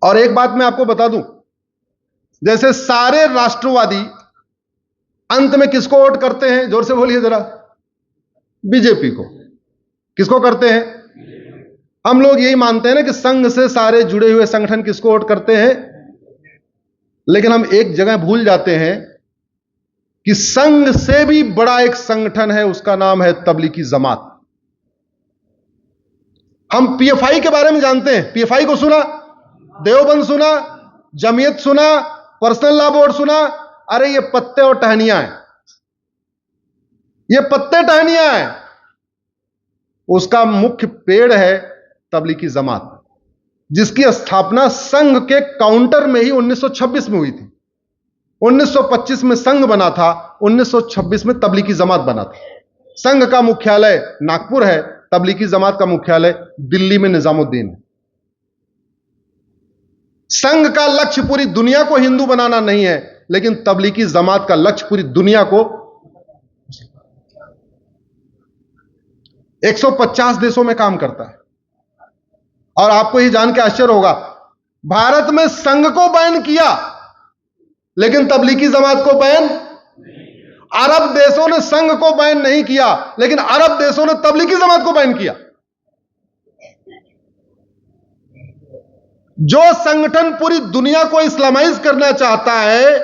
और एक बात मैं आपको बता दूं, जैसे सारे राष्ट्रवादी अंत में किसको वोट करते हैं? जोर से बोलिए जरा। बीजेपी को। किसको करते हैं? हम लोग यही मानते हैं ना कि संघ से सारे जुड़े हुए संगठन किसको वोट करते हैं, लेकिन हम एक जगह भूल जाते हैं कि संघ से भी बड़ा एक संगठन है, उसका नाम है तबलीगी जमात। हम पीएफआई के बारे में जानते हैं, पीएफआई को सुना, देवबंद सुना, जमीयत सुना, पर्सनल लॉ बोर्ड सुना। अरे ये पत्ते और टहनियां हैं, ये पत्ते टहनियां हैं। उसका मुख्य पेड़ है तबलीगी जमात, जिसकी स्थापना संघ के काउंटर में ही 1926 में हुई थी। 1925 में संघ बना था, 1926 में तबलीगी जमात बना था। संघ का मुख्यालय नागपुर है, तबलीगी जमात का मुख्यालय दिल्ली में निजामुद्दीन है। संघ का लक्ष्य पूरी दुनिया को हिंदू बनाना नहीं है, लेकिन तबलीगी जमात का लक्ष्य पूरी दुनिया को 150 देशों में काम करता है। और आपको यह जान के आश्चर्य होगा, भारत में संघ को बैन किया लेकिन तबलीगी जमात को बैन। अरब देशों ने संघ को बैन नहीं किया, लेकिन अरब देशों ने तबलीगी जमात को बैन किया। जो संगठन पूरी दुनिया को इस्लामाइज करना चाहता है,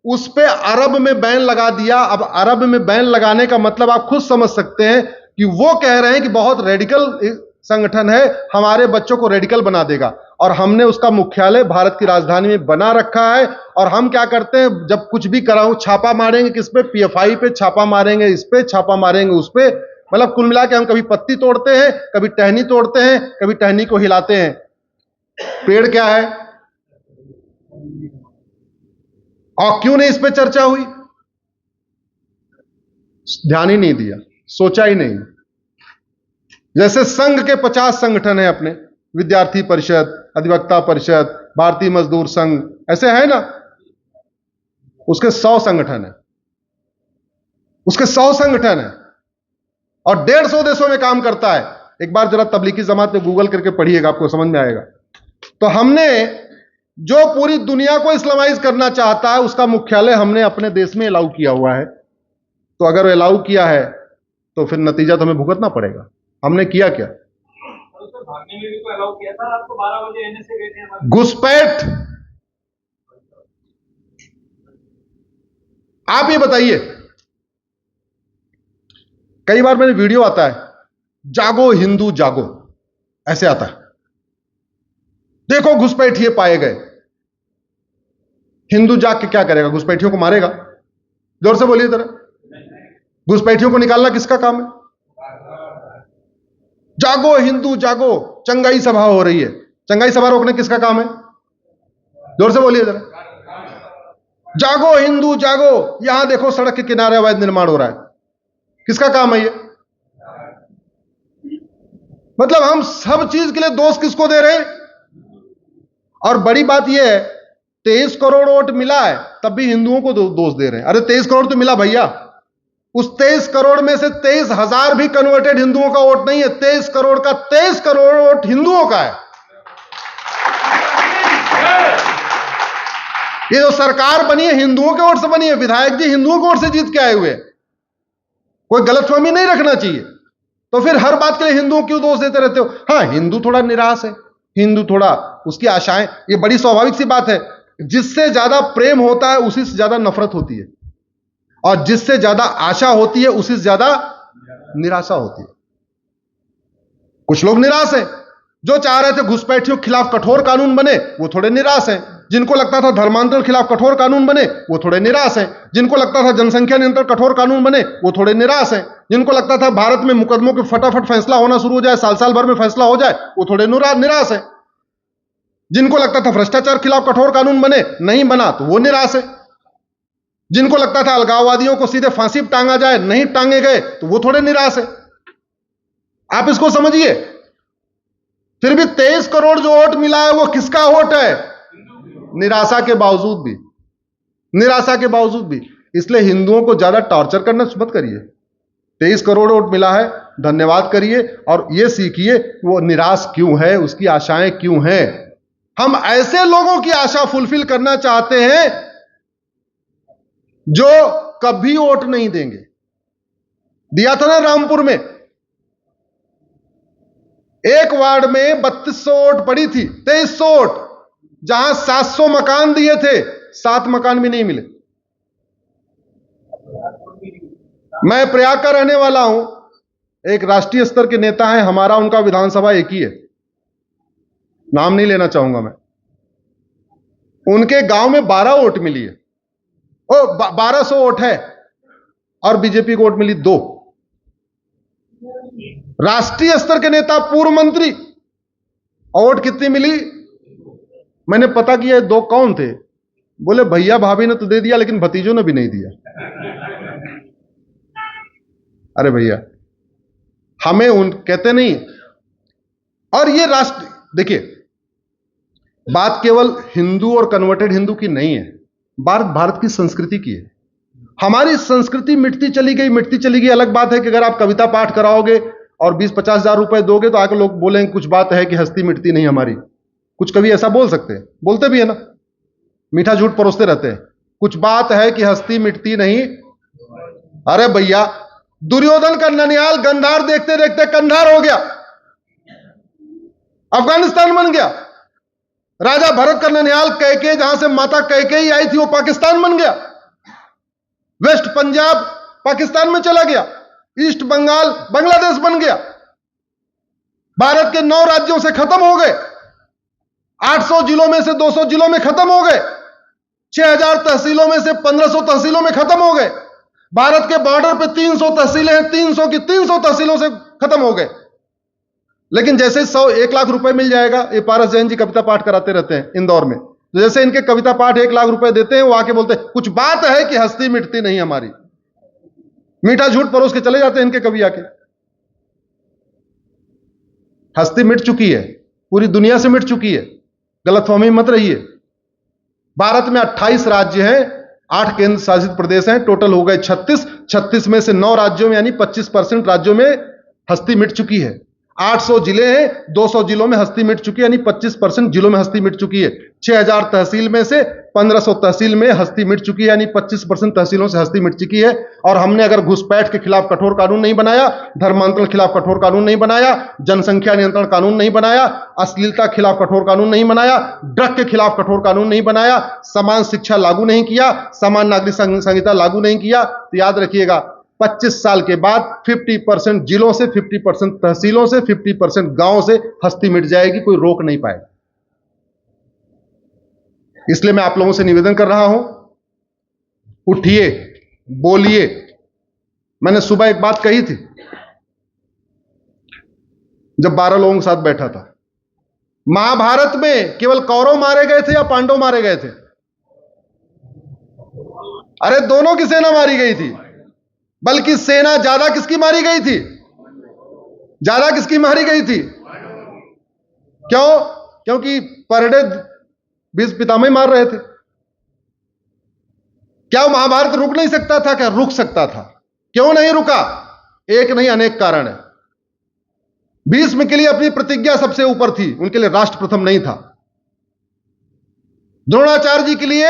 उस पे अरब में बैन लगा दिया। अब अरब में बैन लगाने का मतलब आप खुद समझ सकते हैं कि वो कह रहे हैं कि बहुत रेडिकल संगठन है, हमारे बच्चों को रेडिकल बना देगा। और हमने उसका मुख्यालय भारत की राजधानी में बना रखा है। और हम क्या करते हैं, जब कुछ भी कराऊं, छापा मारेंगे किस पे? पीएफआई पे छापा मारेंगे, इस पे छापा मारेंगे, उस पे। मतलब कुल मिला के हम कभी पत्ती तोड़ते हैं, कभी टहनी तोड़ते हैं, कभी टहनी को हिलाते हैं। पेड़ क्या है? और क्यों नहीं इस पे चर्चा हुई? ध्यान ही नहीं दिया, सोचा ही नहीं। जैसे संघ के 50 संगठन हैं अपने, विद्यार्थी परिषद, अधिवक्ता परिषद, भारतीय मजदूर संघ, ऐसे है ना। उसके 100 संगठन है, उसके 100 संगठन है और 150 देशों में काम करता है। एक बार जरा तबलीगी जमात पे गूगल करके पढ़िएगा, आपको समझ में आएगा। तो हमने जो पूरी दुनिया को इस्लामाइज करना चाहता है, उसका मुख्यालय हमने अपने देश में अलाउ किया हुआ है। तो अगर अलाउ किया है तो फिर नतीजा तो हमें भुगतना पड़ेगा। हमने किया क्या? भागने में भी तो अलाउ किया था, रात को 12 बजे एनएसए गए थे। घुसपैठ। आप ये बताइए, कई बार मेरे वीडियो आता है, जागो हिंदू जागो, ऐसे आता है। देखो घुसपैठिए पाए गए। हिंदू जाग के क्या करेगा? घुसपैठियों को मारेगा। जोर से बोलिए जरा। घुसपैठियों को निकालना किसका काम है? जागो हिंदू जागो, चंगाई सभा हो रही है, चंगाई सभा रोकने किसका काम है? जोर से बोलिए जरा। जागो हिंदू जागो, यहां देखो सड़क के किनारे अवैध निर्माण हो रहा है, किसका काम है ये? मतलब हम सब चीज के लिए दोष किसको दे रहे हैं? और बड़ी बात यह है, 23 करोड़ वोट मिला है तब भी हिंदुओं को दोष दे रहे हैं। अरे 23 करोड़ तो मिला भैया, उस 23 करोड़ में से 23,000 भी कन्वर्टेड हिंदुओं का वोट नहीं है। 23 करोड़ का 23 करोड़ वोट हिंदुओं का है। ये जो सरकार बनी है हिंदुओं के वोट से बनी है, विधायक जी हिंदुओं के वोट से जीत के आए हुए। कोई गलतफहमी नहीं रखना चाहिए। तो फिर हर बात के लिए हिंदुओं क्यों दोष देते रहते हो? हाँ, हिंदू थोड़ा निराश है, हिंदू थोड़ा, उसकी आशाएं, ये बड़ी स्वाभाविक सी बात है। जिससे ज्यादा प्रेम होता है उसी से ज्यादा नफरत होती है, और जिससे ज्यादा आशा होती है उसी से ज्यादा निराशा होती है। कुछ लोग निराश हैं, जो चाह रहे थे घुसपैठियों के खिलाफ कठोर कानून बने, वो थोड़े निराश हैं। जिनको लगता था धर्मांतरण के खिलाफ कठोर कानून बने, वो थोड़े निराश हैं। जिनको लगता था जनसंख्या नियंत्रण कठोर कानून बने, वो थोड़े निराश हैं। जिनको लगता था भारत में मुकदमों के फटाफट फैसला होना शुरू हो जाए, साल साल भर में फैसला हो जाए, वो थोड़े निराश हैं। जिनको लगता था भ्रष्टाचार के खिलाफ कठोर कानून बने, नहीं बना तो वो निराश है। जिनको लगता था अलगाववादियों को सीधे फांसी पर टांगा जाए, नहीं टांगे गए, तो वो थोड़े निराश है। आप इसको समझिए। फिर भी 23 करोड़ जो वोट मिला है वो किसका वोट है? निराशा के बावजूद भी, निराशा के बावजूद भी। इसलिए हिंदुओं को ज्यादा टॉर्चर करना मत करिए। 23 करोड़ वोट मिला है, धन्यवाद करिए और यह सीखिए वो निराश क्यों है, उसकी आशाएं क्यों हैं। हम ऐसे लोगों की आशा फुलफिल करना चाहते हैं जो कभी वोट नहीं देंगे। दिया था ना रामपुर में, एक वार्ड में 3200 वोट पड़ी थी, 2300 वोट, जहां 700 मकान दिए थे, 7 मकान भी नहीं मिले। मैं प्रयाग का रहने वाला हूं, एक राष्ट्रीय स्तर के नेता हैं, हमारा उनका विधानसभा एक ही है, नाम नहीं लेना चाहूंगा मैं। उनके गांव में 12 वोट मिली है, 1200 वोट है, और बीजेपी को वोट मिली 2। राष्ट्रीय स्तर के नेता, पूर्व मंत्री, और वोट कितनी मिली? मैंने पता किया 2 कौन थे, बोले भैया भाभी ने तो दे दिया लेकिन भतीजों ने भी नहीं दिया। अरे भैया, हमें उन कहते नहीं। और ये राष्ट्र, देखिए, बात केवल हिंदू और कन्वर्टेड हिंदू की नहीं है, भारत की संस्कृति की है। हमारी संस्कृति मिटती चली गई। अलग बात है कि अगर आप कविता पाठ कराओगे और 20-50 हजार रुपए दोगे तो आके लोग बोलेंगे कुछ बात है कि हस्ती मिटती नहीं हमारी। कुछ कवि ऐसा बोल सकते हैं, बोलते भी है ना, मीठा झूठ परोसते रहते हैं, कुछ बात है कि हस्ती मिटती नहीं। अरे भैया, दुर्योधन का ननिहाल गंधार देखते देखते कंधार हो गया, अफगानिस्तान बन गया। राजा भरत का ननिहाल कैकेयी, जहां से माता कैकेयी आई थी, वो पाकिस्तान बन गया। वेस्ट पंजाब पाकिस्तान में चला गया, ईस्ट बंगाल बांग्लादेश बन गया। भारत के 9 राज्यों से खत्म हो गए, 800 जिलों में से 200 जिलों में खत्म हो गए, 6000 तहसीलों में से 1500 तहसीलों में खत्म हो गए। भारत के बॉर्डर पे 300 तहसीलें हैं, 300 की 300 तहसीलों से खत्म हो गए। लेकिन जैसे 1 लाख रुपए मिल जाएगा, ये पारस जैन जी कविता पाठ कराते रहते हैं इंदौर में, तो जैसे इनके कविता पाठ 1 लाख रुपए देते हैं, वो आके बोलते हैं कुछ बात है कि हस्ती मिटती नहीं हमारी। मीठा झूठ परोस के चले जाते हैं इनके कवि आके। हस्ती मिट चुकी है, पूरी दुनिया से मिट चुकी है, गलतफहमी मत रहिए। भारत में 28 राज्य हैं, 8 केंद्र शासित प्रदेश हैं, टोटल हो गए 36 में से 9 राज्यों में यानी 25% राज्यों में हस्ती मिट चुकी है। 800 जिले हैं, 200 जिलों में हस्ती मिट चुकी है, यानी 25% जिलों में हस्ती मिट चुकी है। 6000 तहसील में से 1500 तहसील में हस्ती मिट चुकी है, यानी 25% तहसीलों से हस्ती मिट चुकी है। और हमने अगर घुसपैठ के खिलाफ कठोर कानून नहीं बनाया, धर्मांतरण के खिलाफ कठोर कानून नहीं बनाया, जनसंख्या नियंत्रण कानून नहीं बनाया, अश्लीलता के खिलाफ कठोर कानून नहीं बनाया, ड्रग के खिलाफ कठोर कानून नहीं बनाया, समान शिक्षा लागू नहीं किया, समान नागरिक संहिता लागू नहीं किया, तो याद रखिएगा 25 साल के बाद 50% जिलों से, 50% तहसीलों से, 50% गांवों से हस्ती मिट जाएगी, कोई रोक नहीं पाएगा। इसलिए मैं आप लोगों से निवेदन कर रहा हूं, उठिए, बोलिए। मैंने सुबह एक बात कही थी जब 12 लोगों के साथ बैठा था, महाभारत में केवल कौरव मारे गए थे या पांडव मारे गए थे? अरे दोनों की सेना मारी गई थी, बल्कि सेना ज्यादा किसकी मारी गई थी? ज्यादा किसकी मारी गई थी? क्यों? क्योंकि पर डे भीष्म पितामह मार रहे थे। क्या महाभारत रुक नहीं सकता था? क्या रुक सकता था? क्यों नहीं रुका? एक नहीं, अनेक कारण है। भीष्म के लिए अपनी प्रतिज्ञा सबसे ऊपर थी, उनके लिए राष्ट्र प्रथम नहीं था। द्रोणाचार्य जी के लिए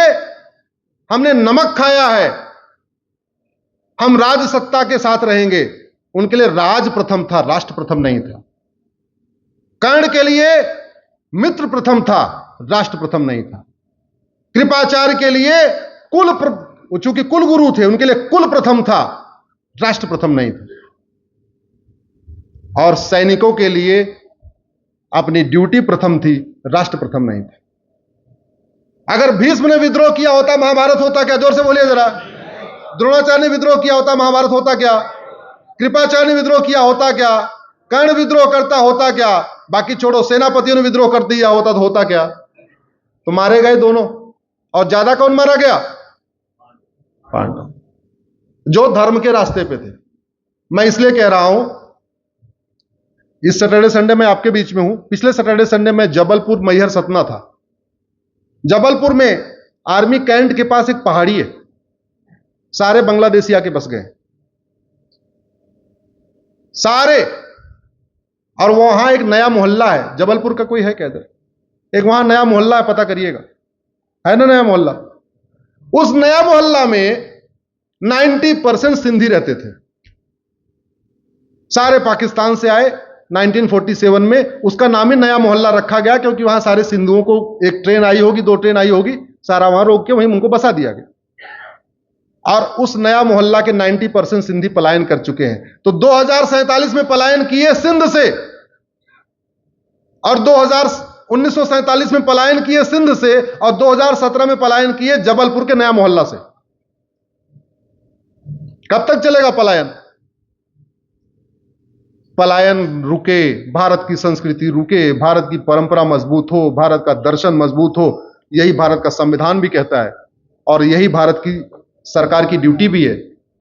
हमने नमक खाया है, हम राज सत्ता के साथ रहेंगे, उनके लिए राज प्रथम था, राष्ट्र प्रथम नहीं था। कर्ण के लिए मित्र प्रथम था, राष्ट्र प्रथम नहीं था। कृपाचार्य के लिए चूंकि कुल गुरु थे, उनके लिए कुल प्रथम था, राष्ट्र प्रथम नहीं था। और सैनिकों के लिए अपनी ड्यूटी प्रथम थी, राष्ट्र प्रथम नहीं था। अगर भीष्म ने विद्रोह किया होता, महाभारत होता क्या? जोर से बोलिए जरा। द्रोणाचार्य ने विद्रोह किया होता, महाभारत होता क्या? कृपाचार्य ने विद्रोह किया होता क्या? कर्ण विद्रोह करता होता क्या? बाकी छोड़ो, सेनापतियों ने विद्रोह कर दिया होता तो होता क्या? तो मारे गए दोनों, और ज्यादा कौन मारा गया? पांडव, जो धर्म के रास्ते पे थे। मैं इसलिए कह रहा हूं, इस सैटरडे संडे में आपके बीच में हूं। पिछले सैटरडे संडे में जबलपुर, मैहर, सतना था। जबलपुर में आर्मी कैंट के पास एक पहाड़ी है, सारे बांग्लादेशी आके बस गए, सारे। और वहां एक नया मोहल्ला है, जबलपुर का कोई है क्या इधर? एक वहां नया मोहल्ला है, पता करिएगा, है ना नया मोहल्ला। उस नया मोहल्ला में 90% सिंधी रहते थे, सारे पाकिस्तान से आए। 1947 में उसका नाम ही नया मोहल्ला रखा गया, क्योंकि वहां सारे सिंधुओं को, एक ट्रेन आई होगी, 2 ट्रेन आई होगी, सारा वहां रोक के वहीं उनको बसा दिया गया। और उस नया मोहल्ला के 90% सिंधी पलायन कर चुके हैं। तो 2047 में पलायन किए सिंध से, और 1947 में पलायन किए सिंध से, और 2017 में पलायन किए जबलपुर के नया मोहल्ला से। कब तक चलेगा पलायन? पलायन रुके, भारत की संस्कृति रुके, भारत की परंपरा मजबूत हो, भारत का दर्शन मजबूत हो, यही भारत का संविधान भी कहता है, और यही भारत की सरकार की ड्यूटी भी है